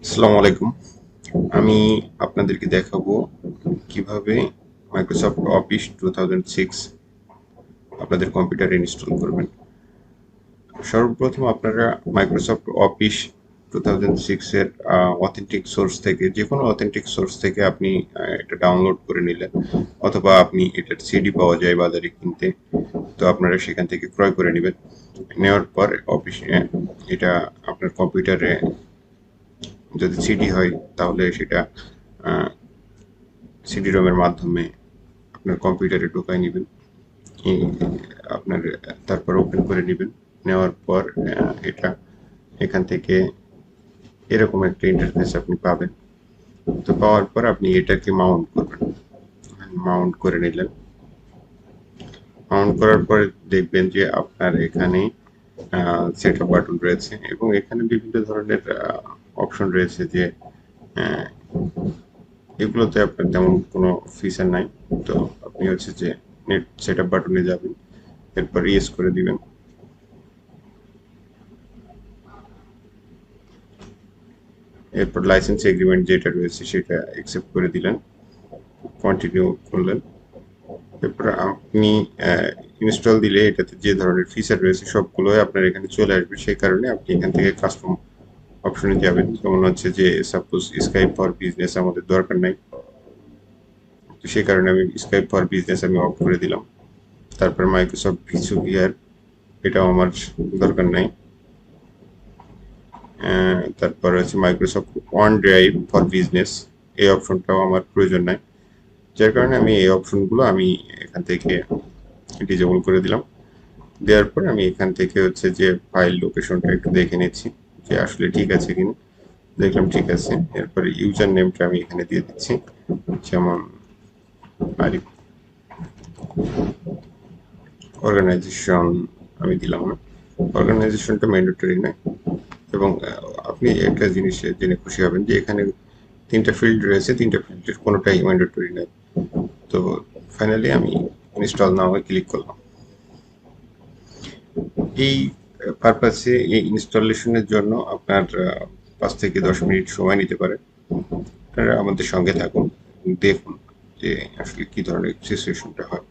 আসসালামু আলাইকুম। আমি আপনাদেরকে দেখাবো কিভাবে মাইক্রোসফট অফিস 2006 আপনাদের কম্পিউটারে ইনস্টল করবেন। সর্বপ্রথম আপনারা মাইক্রোসফট অফিস 2006 এর অথেন্টিক সোর্স থেকে, যে কোনো অথেন্টিক সোর্স থেকে আপনি এটা ডাউনলোড করে নিলেন, অথবা আপনি এটার সিডি পাওয়া যায় বাজারে কিনতে, তো আপনারা সেখান থেকে ক্রয় করে নেবেন। নেওয়ার পর অফিসে এটা আপনার কম্পিউটারে যদি সিডি হয় তাহলে সেটা সিডি রমের মাধ্যমে আপনার কম্পিউটারে ঢোকায় নেবেন। আপনার তারপর ওপেন করে নেবেন। নেওয়ার পর এটা এখান থেকে এরকম একটা ইন্টারফেস আপনি পাবেন। তো পাওয়ার পর আপনি এটাকে মাউন্ট করবেন। মাউন্ট করে নিলেন। মাউন্ট করার পরে দেখবেন যে আপনার এখানে সেট আপ বাটন রয়েছে এবং এখানে বিভিন্ন ধরনের অপশন রয়েছে, যে আহ, এগুলোতে আপনার তেমন কোনো ফিচার নাই। তো আপনি হচ্ছে যে নেট সেট আপ বাটনে যাবেন, এরপর ইয়েস করে দিবেন। এরপর লাইসেন্স এগ্রিমেন্ট যেটা রয়েছে সেটা অ্যাকসেপ্ট করে দিলেন, কন্টিনিউ করলেন। এরপর আপনি ইনস্টল দিলে এটাতে যে ধরনের ফিচার রয়েছে সবগুলোই আপনার এখানে চলে আসবে। সেই কারণে আপনি এখান থেকে কাস্টম অপশনে যাবেন। যেমন হচ্ছে যে সাপোজ স্কাইপ ফর বিজনেস আমাদের দরকার নাই, তো সেই কারণে আমি স্কাইপ ফর বিজনেস আমি অফ করে দিলাম। তারপর মাইক্রোসফট ভিসু ভিআর, এটাও আমার দরকার নাই। তারপর হচ্ছে Microsoft one drive for business, এই অপশনটাও আমার প্রয়োজন নাই। যার কারণে আমি এই অপশনগুলো আমি এখান থেকে ডিজেবল করে দিলাম। দেওয়ার পর আমি এখান থেকে হচ্ছে যে ফাইল লোকেশনটা একটু দেখে নিচ্ছি যে আসলে ঠিক আছে কিনা। দেখলাম ঠিক আছে। এরপরে ইউজার নেমটা আমি এখানে দিয়ে দিচ্ছি, যেমন আরিফ অর্গানাইজেশন আমি দিলাম না। অর্গানাইজেশনটা ম্যান্ডেটরি নয়। এবং আপনি একটা জিনিস জেনে খুশি হবেন যে এখানে তিনটা ফিল্ড রয়েছে, তিনটা ফিল্ডের কোনোটাই ম্যান্ডেটরি নয়। তো ফাইনালি আমি ইনস্টল নাও ক্লিক করলাম। এই পারপাসে এই ইনস্টলেশনের জন্য আপনার 5 থেকে 10 মিনিট সময় নিতে পারে। আপনারা আমাদের সঙ্গে থাকুন, দেখুন যে আসলে কি ধরনের সিচুয়েশনটা হয়।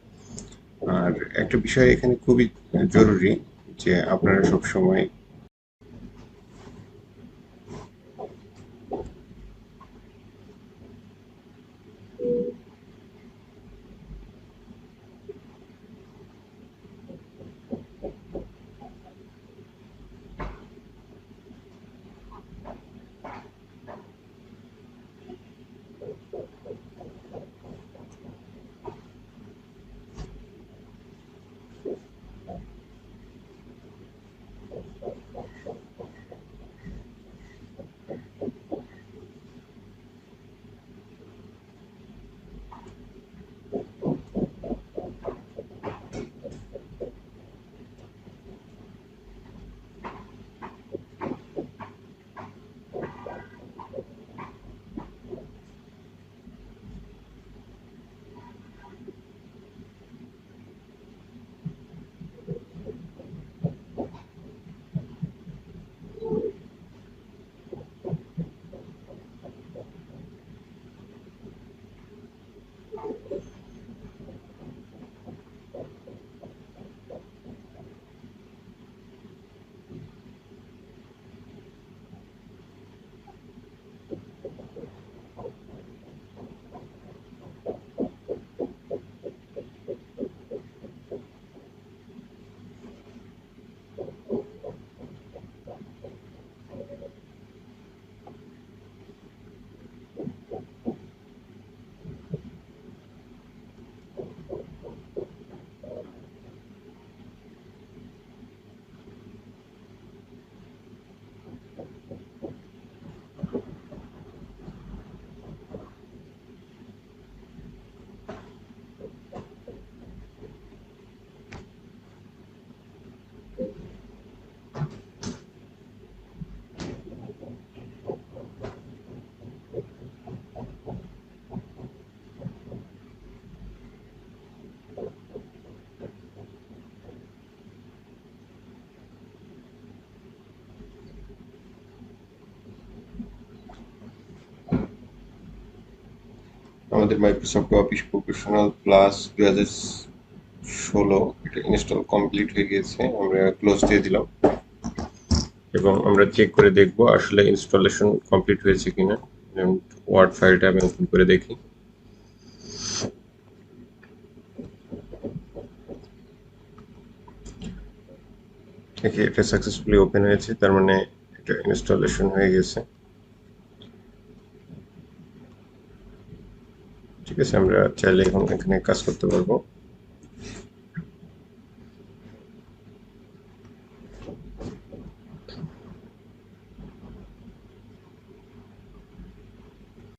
আর একটা বিষয় এখানে খুবই জরুরি, যে আপনারা সব সময় আমাদের মাইক্রোসফট অফিস প্রফেশনাল প্লাস 2016 এটা ইনস্টল কমপ্লিট হয়ে গিয়েছে। আমরা ক্লোজ দিয়ে দিলাম এবং আমরা চেক করে দেখব আসলে ইনস্টলেশন কমপ্লিট হয়েছে কিনা। যেমন ওয়ার্ড ফাইলটা আমি ওপেন করে দেখি। দেখি এটা সাকসেসফুলি ওপেন হয়েছে, তার মানে এটা ইনস্টলেশন হয়ে গেছে। ঠিক আছে, আমরা চাইলে এখন এখানে কাজ করতে পারবো।